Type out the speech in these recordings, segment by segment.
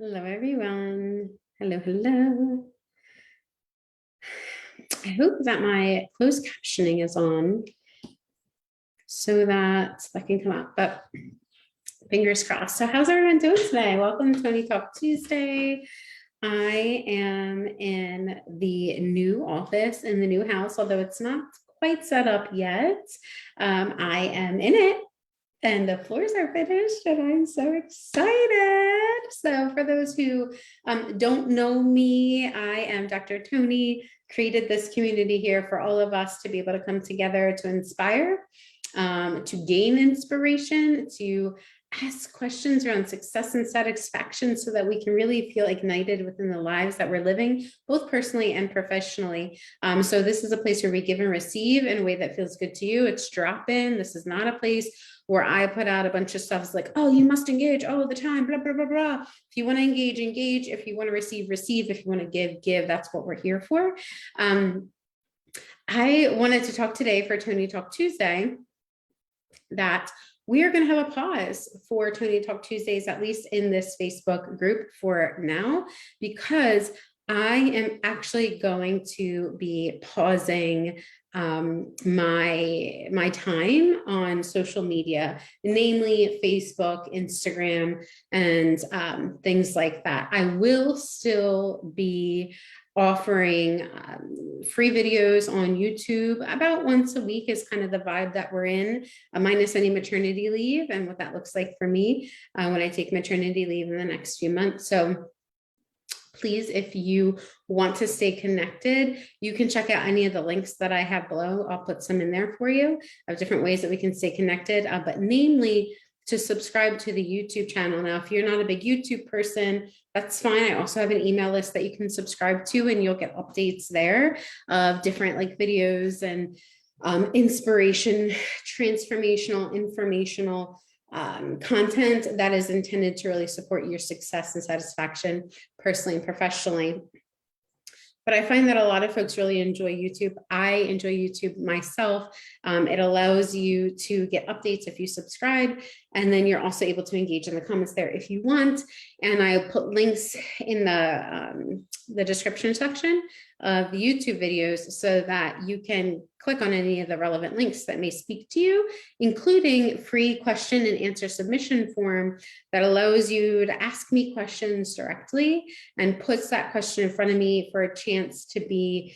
Hello, everyone. Hello, hello. I hope that my closed captioning is on so that can come up, but fingers crossed. So how's everyone doing today? Welcome to Toni Talk Tuesday. I am in the new office in the new house, although it's not quite set up yet. I am in it. And the floors are finished and I'm so excited. So for those who don't know me, I am Dr. Toni, created this community here for all of us to be able to come together to inspire, to gain inspiration, to ask questions around success and satisfaction so that we can really feel ignited within the lives that we're living, both personally and professionally. So this is a place where we give and receive in a way that feels good to you. It's drop-in. This is not a place where I put out a bunch of stuff. It's like, oh, you must engage all the time, blah, blah, blah, blah. If you want to engage, engage. If you want to receive, receive. If you want to give, give. That's what we're here for. I wanted to talk today for Toni Talk Tuesday that we are going to have a pause for Toni Talk Tuesdays, at least in this Facebook group for now, because I am actually going to be pausing my time on social media, namely Facebook, Instagram, and things like that. I will still be offering free videos on YouTube about once a week is kind of the vibe that we're in, minus any maternity leave and what that looks like for me when I take maternity leave in the next few months. So please, if you want to stay connected, you can check out any of the links that I have below. I'll put some in there for you of different ways that we can stay connected, but namely to subscribe to the YouTube channel. Now, if you're not a big YouTube person, that's fine. I also have an email list that you can subscribe to, and you'll get updates there of different videos and inspiration, transformational, informational content that is intended to really support your success and satisfaction personally and professionally. But I find that a lot of folks really enjoy YouTube. I enjoy YouTube myself. It allows you to get updates if you subscribe, and then you're also able to engage in the comments there if you want. And I put links in the description section of the YouTube videos so that you can click on any of the relevant links that may speak to you, including free question and answer submission form that allows you to ask me questions directly and puts that question in front of me for a chance to be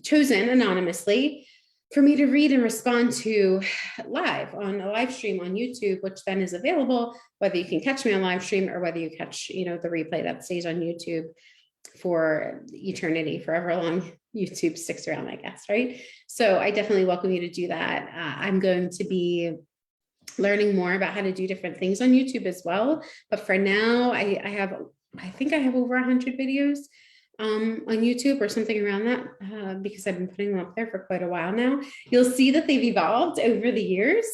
chosen anonymously for me to read and respond to live on a live stream on YouTube, which then is available, whether you can catch me on live stream or whether you catch, the replay that stays on YouTube for eternity, forever long YouTube sticks around, I guess, right? So I definitely welcome you to do that. I'm going to be learning more about how to do different things on YouTube as well. But for now, I think I have over 100 videos on YouTube or something around that because I've been putting them up there for quite a while now. You'll see that they've evolved over the years.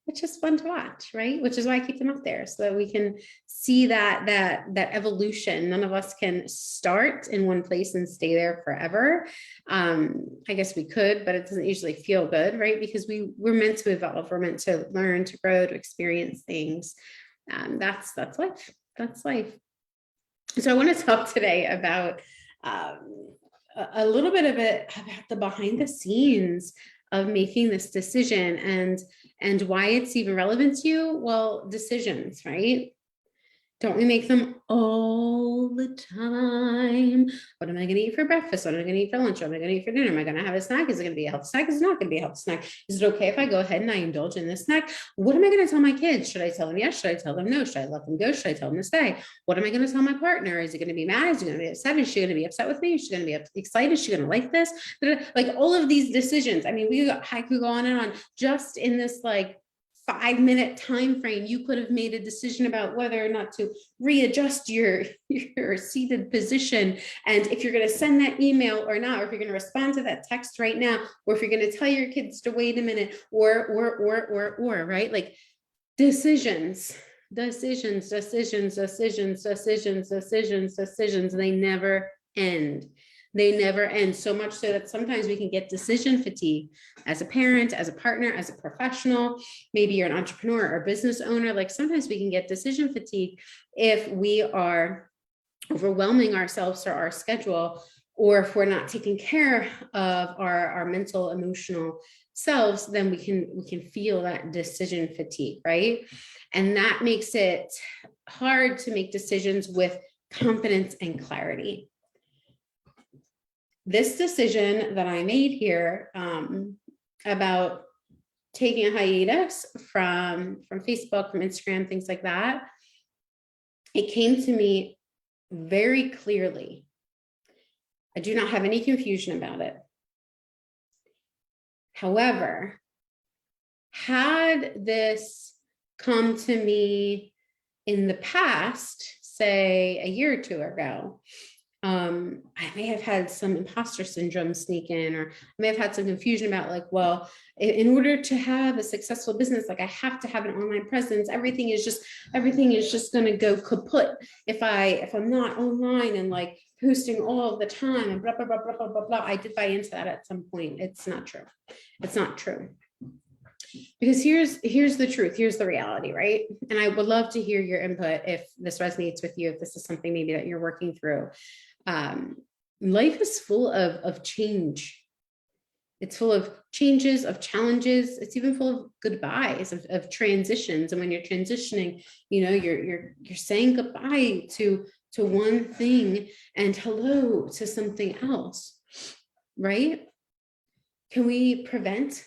It's just fun to watch, right? Which is why I keep them up there so that we can see that evolution. None of us can start in one place and stay there forever. I guess we could, but it doesn't usually feel good, right? Because we're meant to evolve. We're meant to learn, to grow, to experience things. That's life. That's life. So I want to talk today about a little bit about the behind the scenes of making this decision and why it's even relevant to you. Well, decisions, right? Don't we make them all the time? What am I going to eat for breakfast? What am I going to eat for lunch? What am I going to eat for dinner? Am I going to have a snack? Is it going to be a healthy snack? Is it not going to be a healthy snack? Is it okay if I go ahead and I indulge in this snack? What am I going to tell my kids? Should I tell them yes? Should I tell them no? Should I let them go? Should I tell them to stay? What am I going to tell my partner? Is he going to be mad? Is he going to be upset? Is she going to be upset with me? Is she going to be excited? Is she going to like this? Like all of these decisions. I mean, I could go on and on just in this 5-minute time frame. You could have made a decision about whether or not to readjust your seated position, and if you're going to send that email or not, or if you're going to respond to that text right now, or if you're going to tell your kids to wait a minute, or right? Like decisions, and they never end. They never end, so much so that sometimes we can get decision fatigue as a parent, as a partner, as a professional. Maybe you're an entrepreneur or business owner. Like sometimes we can get decision fatigue if we are overwhelming ourselves or our schedule, or if we're not taking care of our mental, emotional selves, then we can feel that decision fatigue, right? And that makes it hard to make decisions with confidence and clarity. This decision that I made here about taking a hiatus from Facebook, from Instagram, things like that, it came to me very clearly. I do not have any confusion about it. However, had this come to me in the past, say a year or two ago, I may have had some imposter syndrome sneak in, or I may have had some confusion about like, well, in order to have a successful business, like I have to have an online presence. Everything is just going to go kaput if I'm not online and like posting all of the time and blah, blah, blah, blah, blah, blah, blah. I did buy into that at some point. It's not true. It's not true. Because here's the truth. Here's the reality, right? And I would love to hear your input if this resonates with you, if this is something maybe that you're working through. Life is full of change. It's full of changes, of challenges. It's even full of goodbyes, of transitions. And when you're transitioning, you know, you're saying goodbye to one thing and hello to something else, right? Can we prevent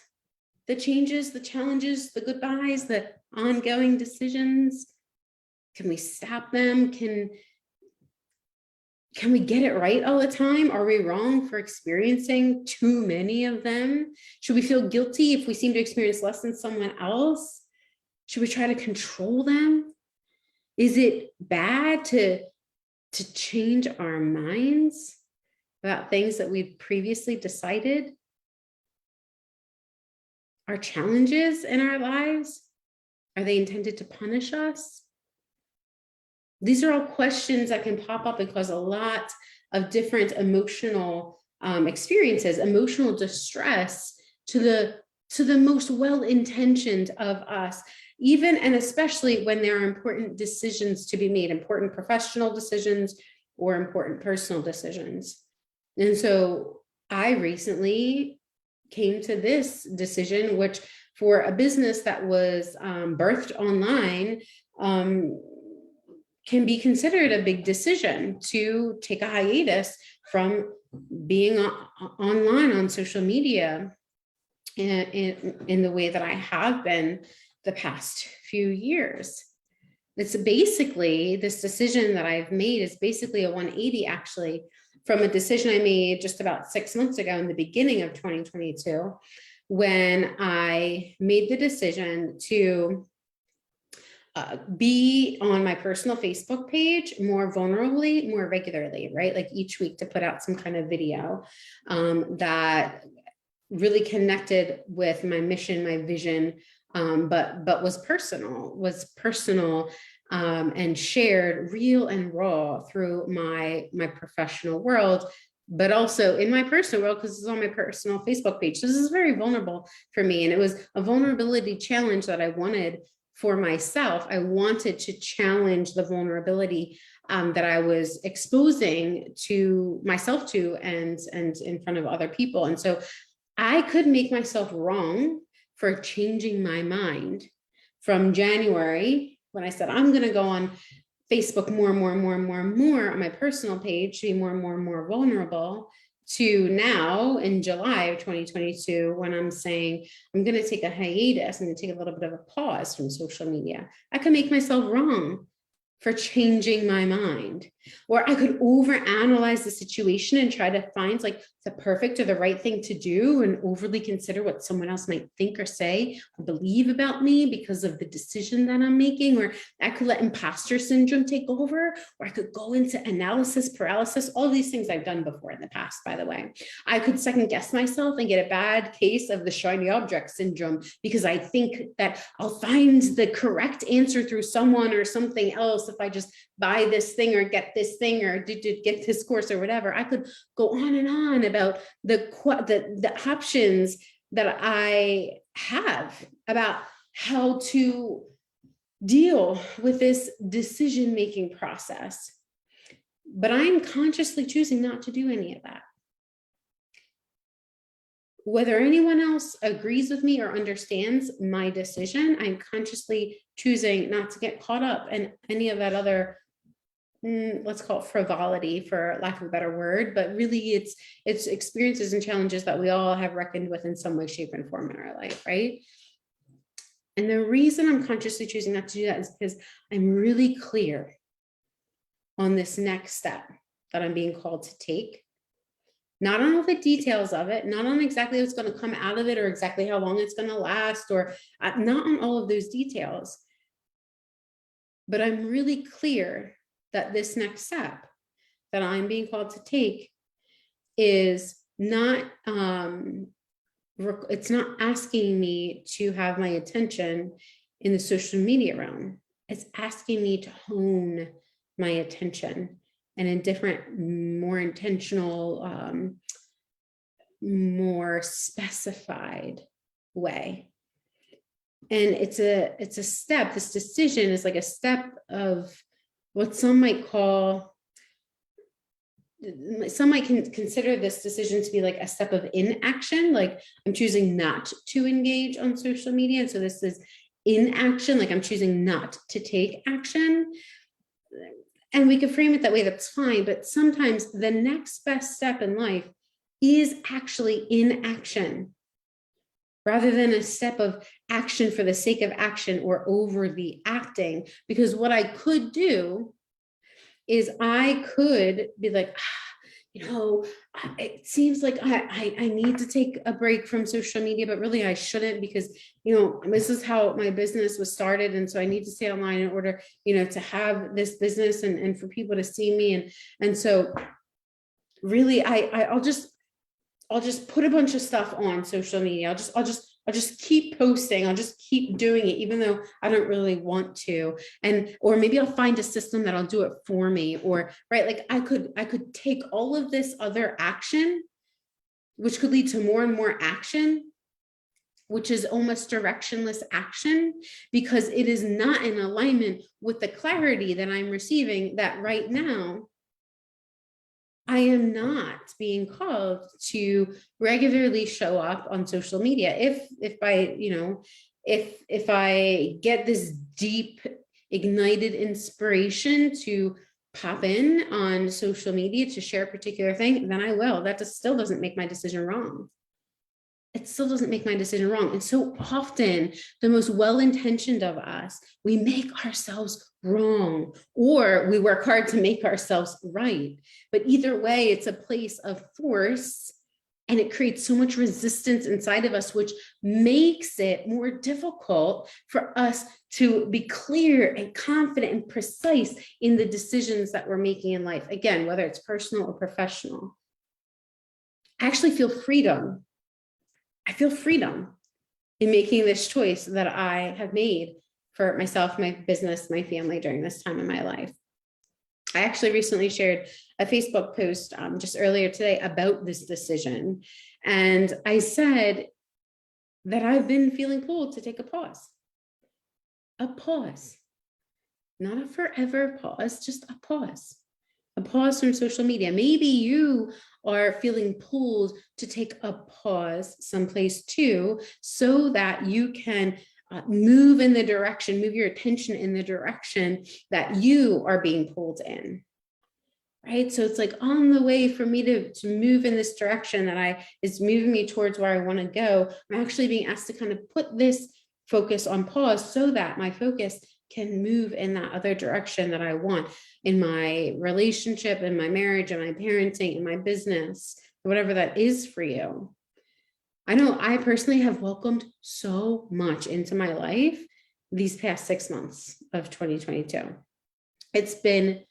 the changes, the challenges, the goodbyes, the ongoing decisions? Can we stop them? Can we get it right all the time? Are we wrong for experiencing too many of them? Should we feel guilty if we seem to experience less than someone else? Should we try to control them? Is it bad to change our minds about things that we've previously decided are challenges in our lives? Are they intended to punish us? These are all questions that can pop up and cause a lot of different emotional experiences, emotional distress to the most well-intentioned of us, even and especially when there are important decisions to be made, important professional decisions or important personal decisions. And so I recently came to this decision, which for a business that was birthed online, can be considered a big decision to take a hiatus from being online on social media in the way that I have been the past few years. It's basically, this decision that I've made is basically a 180 actually from a decision I made just about 6 months ago in the beginning of 2022, when I made the decision to be on my personal Facebook page more vulnerably, more regularly, right? Like each week to put out some kind of video that really connected with my mission, my vision, but was personal and shared real and raw through my professional world, but also in my personal world, because it's on my personal Facebook page. So this is very vulnerable for me. And it was a vulnerability challenge that I wanted for myself. I wanted to challenge the vulnerability that I was exposing to myself to and in front of other people. And so I could make myself wrong for changing my mind from January, when I said, I'm going to go on Facebook more on my personal page to be more vulnerable, to now in July of 2022, when I'm saying I'm going to take a hiatus, I'm going to take a little bit of a pause from social media. I can make myself wrong for changing my mind, or I could overanalyze the situation and try to find like the perfect or the right thing to do and overly consider what someone else might think or say or believe about me because of the decision that I'm making. Or I could let imposter syndrome take over, or I could go into analysis paralysis, all these things I've done before in the past, by the way. I could second guess myself and get a bad case of the shiny object syndrome because I think that I'll find the correct answer through someone or something else if if I just buy this thing or get this thing or get this course or whatever. I could go on and on about the options that I have about how to deal with this decision-making process. But I'm consciously choosing not to do any of that. Whether anyone else agrees with me or understands my decision, I'm consciously choosing not to get caught up in any of that other, let's call it frivolity for lack of a better word, but really it's experiences and challenges that we all have reckoned with in some way, shape, and form in our life, right? And the reason I'm consciously choosing not to do that is because I'm really clear on this next step that I'm being called to take. Not on all the details of it, not on exactly what's going to come out of it or exactly how long it's going to last, or not on all of those details. But I'm really clear that this next step that I'm being called to take is not, it's not asking me to have my attention in the social media realm. It's asking me to hone my attention and in different, more intentional, more specified way. And it's a step, this decision is like a step of what some might call, some might consider this decision to be like a step of inaction. Like I'm choosing not to engage on social media. And so this is inaction, like I'm choosing not to take action. And we can frame it that way, that's fine. But sometimes the next best step in life is actually inaction rather than a step of action for the sake of action or overly acting. Because what I could do is I could be like, it seems like I need to take a break from social media, but really I shouldn't, because, this is how my business was started. And so I need to stay online in order, to have this business and for people to see me. And so really I'll just put a bunch of stuff on social media. I'll just keep posting. I'll just keep doing it, even though I don't really want to. Or maybe I'll find a system that'll do it for me, or right. Like I could take all of this other action, which could lead to more and more action, which is almost directionless action, because it is not in alignment with the clarity that I'm receiving that right now I am not being called to regularly show up on social media. If I get this deep ignited inspiration to pop in on social media to share a particular thing, then I will. That still doesn't make my decision wrong. It still doesn't make my decision wrong. And so often the most well-intentioned of us, we make ourselves wrong, or we work hard to make ourselves right. But either way, it's a place of force, and it creates so much resistance inside of us, which makes it more difficult for us to be clear and confident and precise in the decisions that we're making in life. Again, whether it's personal or professional. I actually feel freedom. I feel freedom in making this choice that I have made for myself, my business, my family during this time in my life. I actually recently shared a Facebook post just earlier today about this decision. And I said that I've been feeling pulled to take a pause, not a forever pause, just a pause from social media. Maybe you are feeling pulled to take a pause someplace too, so that you can move your attention in the direction that you are being pulled in, right? So it's like on the way for me to move in this direction that is moving me towards where I want to go. I'm actually being asked to kind of put this focus on pause so that my focus can move in that other direction that I want in my relationship, in my marriage, in my parenting, in my business, whatever that is for you. I know I personally have welcomed so much into my life these past 6 months of 2022. It's been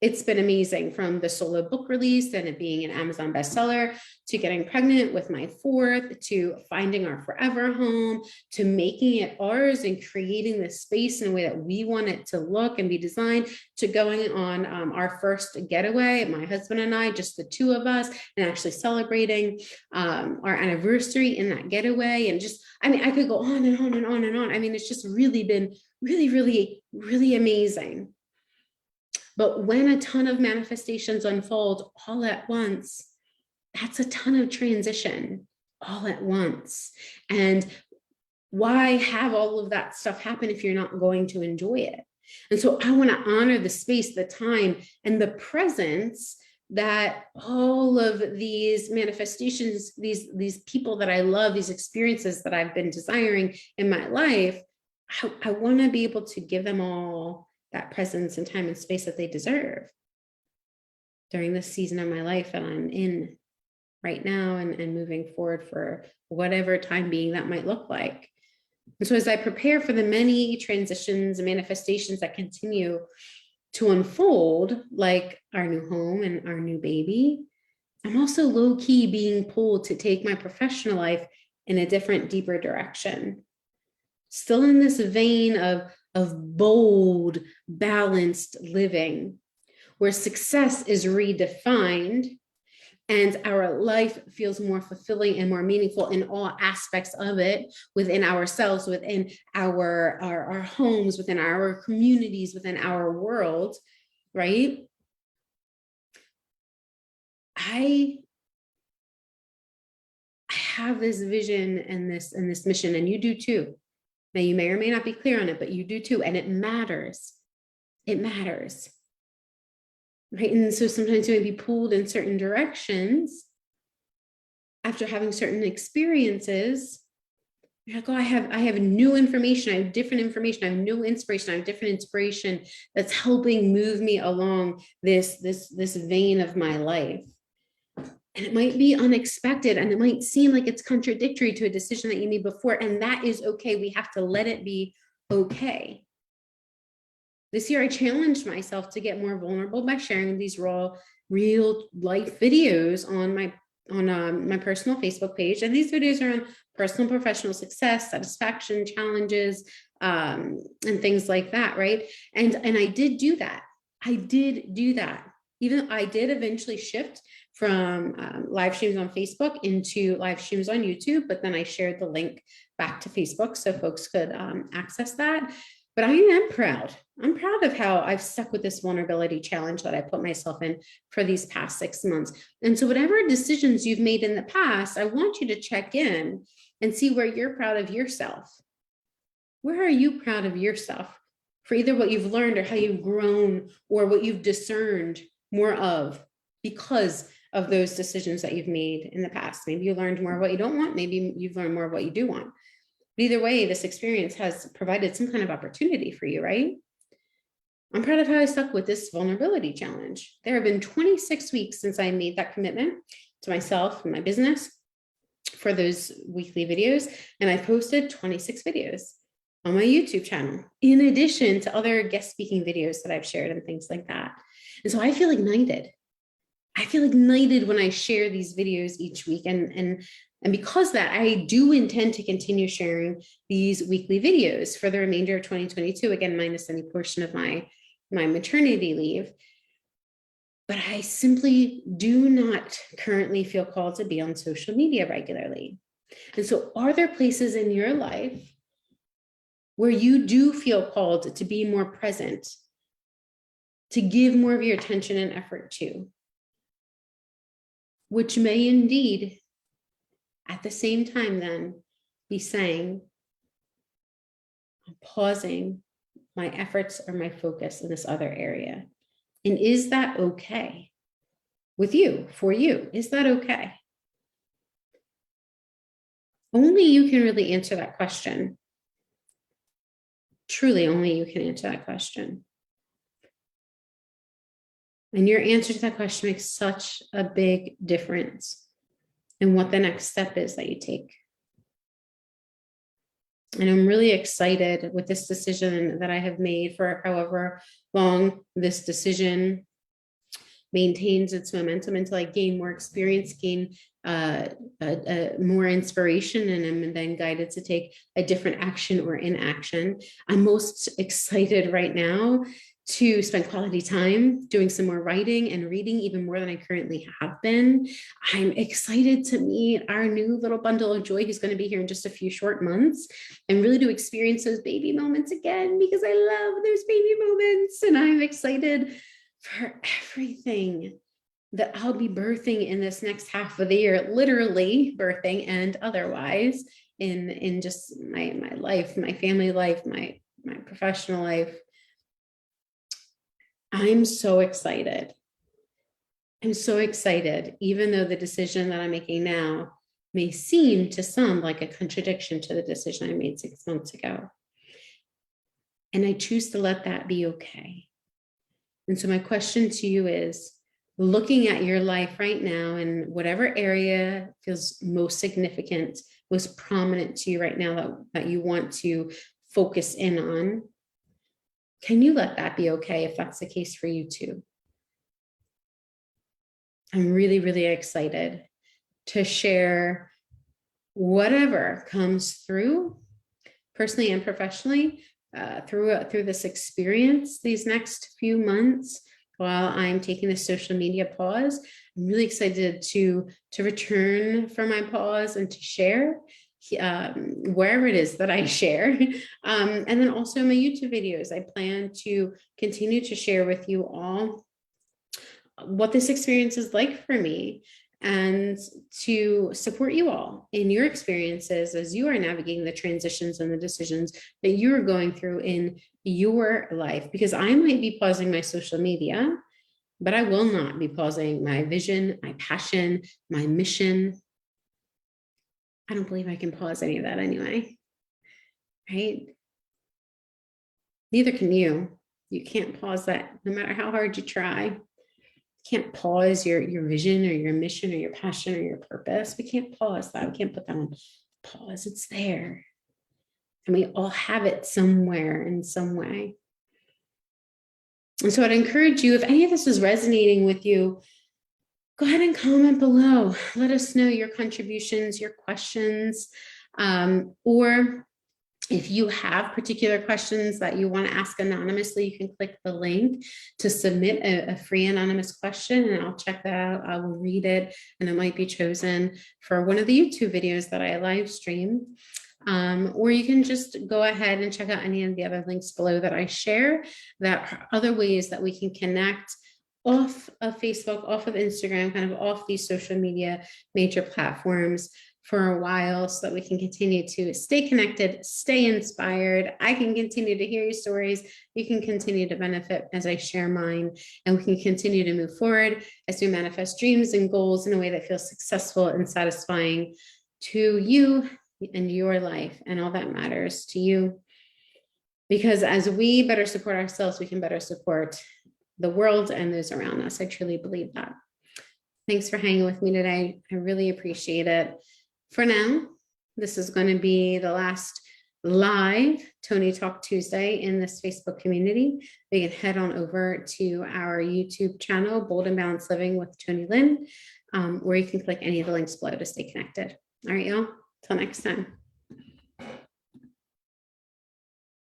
it's been amazing, from the solo book release and it being an Amazon bestseller, to getting pregnant with my fourth, to finding our forever home, to making it ours and creating this space in a way that we want it to look and be designed, to going on our first getaway, my husband and I, just the two of us, and actually celebrating our anniversary in that getaway. And just, I mean, I could go on and on and on and on. I mean, it's just really been really, really, really amazing. But when a ton of manifestations unfold all at once, that's a ton of transition all at once. And why have all of that stuff happen if you're not going to enjoy it? And so I want to honor the space, the time, and the presence that all of these manifestations, these people that I love, these experiences that I've been desiring in my life, I want to be able to give them all that presence and time and space that they deserve during this season of my life that I'm in right now, and moving forward for whatever time being that might look like. And so as I prepare for the many transitions and manifestations that continue to unfold, like our new home and our new baby, I'm also low-key being pulled to take my professional life in a different, deeper direction. Still in this vein of bold, balanced living, where success is redefined and our life feels more fulfilling and more meaningful in all aspects of it, within ourselves, within our homes, within our communities, within our world, right? I have this vision and this mission, and you do too. Now, you may or may not be clear on it, but you do too. And it matters. It matters. Right. And so sometimes you may be pulled in certain directions after having certain experiences. You're like, oh, I have new information. I have different information. I have new inspiration. I have different inspiration that's helping move me along this vein of my life. And it might be unexpected, and it might seem like it's contradictory to a decision that you made before. And that is okay. We have to let it be okay. This year, I challenged myself to get more vulnerable by sharing these raw, real life videos on my personal Facebook page. And these videos are on personal and professional success, satisfaction, challenges, and things like that, right? And I did do that. Even I did eventually shift from live streams on Facebook into live streams on YouTube, but then I shared the link back to Facebook so folks could access that. But I am proud. I'm proud of how I've stuck with this vulnerability challenge that I put myself in for these past 6 months. And so whatever decisions you've made in the past, I want you to check in and see where you're proud of yourself. Where are you proud of yourself for either what you've learned or how you've grown or what you've discerned more of because of those decisions that you've made in the past? Maybe you learned more of what you don't want. Maybe you've learned more of what you do want. But either way, this experience has provided some kind of opportunity for you, right? I'm proud of how I stuck with this vulnerability challenge. There have been 26 weeks since I made that commitment to myself and my business for those weekly videos. And I posted 26 videos on my YouTube channel, in addition to other guest speaking videos that I've shared and things like that. And so I feel ignited. I feel ignited when I share these videos each week. And because that, I do intend to continue sharing these weekly videos for the remainder of 2022, again, minus any portion of my maternity leave. But I simply do not currently feel called to be on social media regularly. And so are there places in your life where you do feel called to be more present, to give more of your attention and effort to, which may indeed at the same time then be saying, I'm pausing my efforts or my focus in this other area? And is that okay with you, for you? Is that okay? Only you can really answer that question. Truly, only you can answer that question. And your answer to that question makes such a big difference in what the next step is that you take. And I'm really excited with this decision that I have made for however long this decision maintains its momentum until I gain more experience, gain more inspiration, and am then guided to take a different action or inaction. I'm most excited right now to spend quality time doing some more writing and reading, even more than I currently have been. I'm excited to meet our new little bundle of joy who's going to be here in just a few short months, and really to experience those baby moments again, because I love those baby moments. And I'm excited for everything that I'll be birthing in this next half of the year, literally birthing and otherwise in just my life, my family life, my professional life. I'm so excited. I'm so excited, even though the decision that I'm making now may seem to some like a contradiction to the decision I made 6 months ago. And I choose to let that be okay. And so my question to you is, looking at your life right now and whatever area feels most significant, most prominent to you right now that you want to focus in on, can you let that be okay if that's the case for you too? I'm really, really excited to share whatever comes through personally and professionally through this experience these next few months while I'm taking a social media pause. I'm really excited to return from my pause and to share wherever it is that I share. And then also my YouTube videos. I plan to continue to share with you all what this experience is like for me, and to support you all in your experiences as you are navigating the transitions and the decisions that you are going through in your life. Because I might be pausing my social media, but I will not be pausing my vision, my passion, my mission. I don't believe I can pause any of that anyway, right? Neither can you. You can't pause that no matter how hard you try. You can't pause your vision or your mission or your passion or your purpose. We can't pause that. We can't put that on pause. It's there. And we all have it somewhere in some way. And so I'd encourage you, if any of this is resonating with you, go ahead and comment below. Let us know your contributions, your questions, or if you have particular questions that you want to ask anonymously, you can click the link to submit a free anonymous question, and I'll check that out. I will read it, and it might be chosen for one of the YouTube videos that I live stream. Or you can just go ahead and check out any of the other links below that I share. That are other ways that we can connect off of Facebook, off of Instagram, kind of off these social media major platforms for a while, so that we can continue to stay connected, stay inspired. I can continue to hear your stories. You can continue to benefit as I share mine, and we can continue to move forward as we manifest dreams and goals in a way that feels successful and satisfying to you and your life and all that matters to you. Because as we better support ourselves, we can better support the world and those around us. I truly believe that. Thanks for hanging with me today. I really appreciate it. For now, this is going to be the last live Toni Talk Tuesday in this Facebook community. We can head on over to our YouTube channel, Bold and Balanced Living with Toni Lynn, where you can click any of the links below to stay connected. All right, y'all. Till next time.